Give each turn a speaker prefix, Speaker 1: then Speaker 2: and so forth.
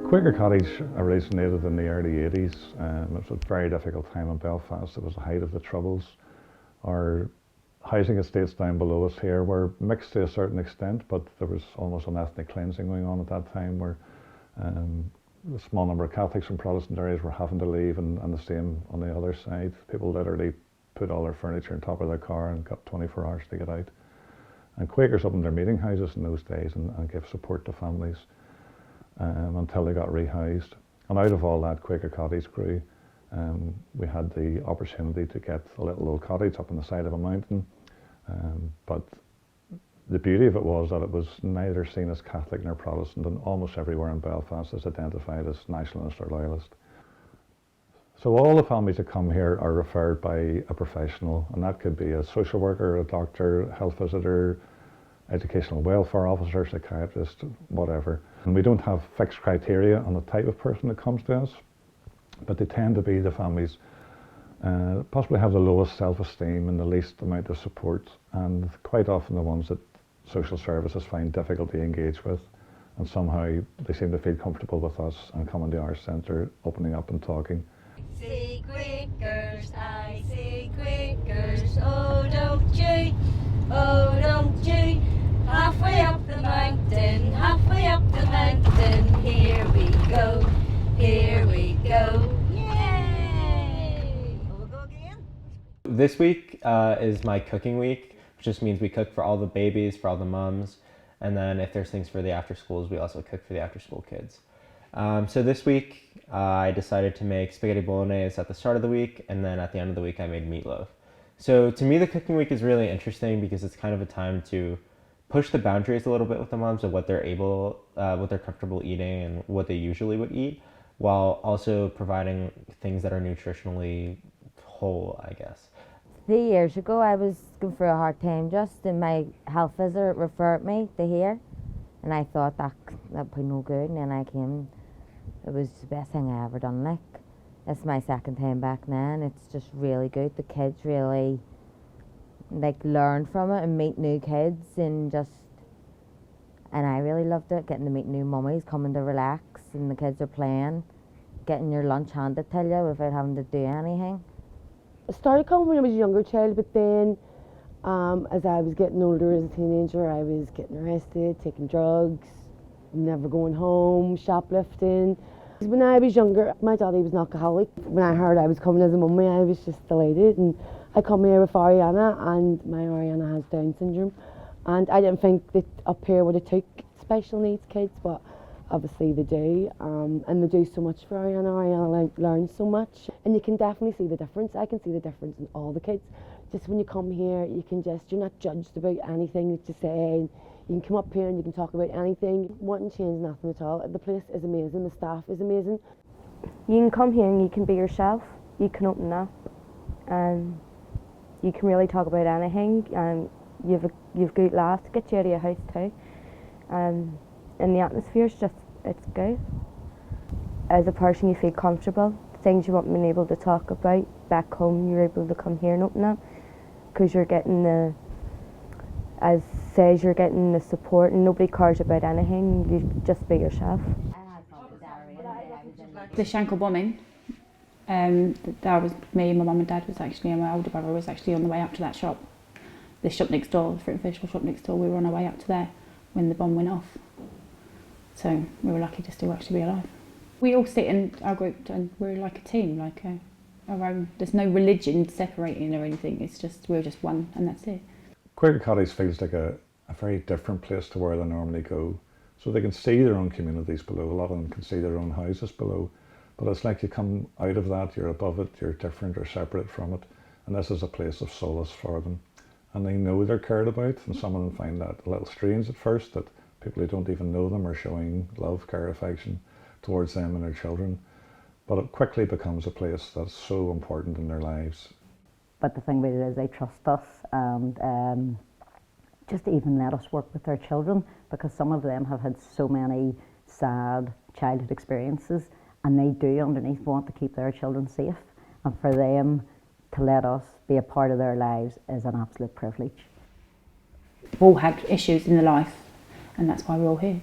Speaker 1: Quaker Cottage originated in the early 80s. It was a very difficult time in Belfast. It was the height of the Troubles. Our housing estates down below us here were mixed to a certain extent, but there was almost an ethnic cleansing going on at that time where a small number of Catholics from Protestant areas were having to leave, and the same on the other side. People literally put all their furniture on top of their car and got 24 hours to get out. And Quakers opened their meeting houses in those days and gave support to families until they got rehoused. And out of all that, Quaker Cottage grew. We had the opportunity to get a little old cottage up on the side of a mountain, but the beauty of it was that it was neither seen as Catholic nor Protestant, and almost everywhere in Belfast is identified as nationalist or loyalist. So all the families that come here are referred by a professional, and that could be a social worker, a doctor, health visitor, educational welfare officer, psychiatrist, whatever. And we don't have fixed criteria on the type of person that comes to us, but they tend to be the families possibly have the lowest self-esteem and the least amount of support, and quite often the ones that social services find difficult to engage with, and somehow they seem to feel comfortable with us and coming to our centre, opening up and talking.
Speaker 2: See Quakers, I see Quakers, oh don't you, oh don't you. Halfway up the mountain, here we go, here we go. Yay! We'll go again.
Speaker 3: This week is my cooking week, which just means we cook for all the babies, for all the mums, and then if there's things for the after schools, we also cook for the after school kids. So this week I decided to make spaghetti bolognese at the start of the week, and then at the end of the week I made meatloaf. So to me the cooking week is really interesting because it's kind of a time to push the boundaries a little bit with the moms of what they're what they're comfortable eating and what they usually would eat, while also providing things that are nutritionally whole, I guess.
Speaker 4: 3 years ago I was going through a hard time and my health visitor referred me to here, and I thought that'd be no good, and then I came. It was the best thing I ever done. Like, it's my second time back now, and it's just really good. The kids really learn from it and meet new kids, and I really loved it, getting to meet new mummies coming to relax, and the kids are playing, getting your lunch handed to you without having to do anything.
Speaker 5: I started coming when I was a younger child, but then as I was getting older as a teenager, I was getting arrested, taking drugs, never going home, shoplifting. When I was younger, my daddy was an alcoholic. When I heard I was coming as a mummy, I was just delighted. And I come here with Ariana, and my Ariana has Down syndrome. And I didn't think that up here would have took special needs kids, but obviously they do. And they do so much for Ariana. Ariana learns so much. And you can definitely see the difference. I can see the difference in all the kids. Just when you come here, you're not judged about anything that you say. You can come up here and you can talk about anything. You wouldn't change nothing at all. The place is amazing, the staff is amazing.
Speaker 6: You can come here and you can be yourself. You can open up and you can really talk about anything, and you've good laughs to get you out of your house too. And the atmosphere's it's good. As a person, you feel comfortable. Things you haven't been able to talk about back home, you're able to come here and open up, because you're getting you're getting the support, and nobody cares about anything. You just be yourself.
Speaker 7: The Shankill bombing, that was me and my mum and dad and my older brother was actually on the way up to that shop. The shop next door, the fruit and vegetable shop next door, we were on our way up to there when the bomb went off. So we were lucky to still actually be alive. We all sit in our group and we're like a team, like our own. There's no religion separating or anything, it's just, we're just one and that's it.
Speaker 1: Quaker Cottage feels like a very different place to where they normally go. So they can see their own communities below, a lot of them can see their own houses below, but it's like you come out of that, you're above it, you're different or separate from it, and this is a place of solace for them. And they know they're cared about, and some of them find that a little strange at first, that people who don't even know them are showing love, care, affection towards them and their children. But it quickly becomes a place that's so important in their lives.
Speaker 8: But the thing about it is they trust us, and just even let us work with their children, because some of them have had so many sad childhood experiences, and they do underneath want to keep their children safe, and for them to let us be a part of their lives is an absolute privilege.
Speaker 7: We've all had issues in their life, and that's why we're all here.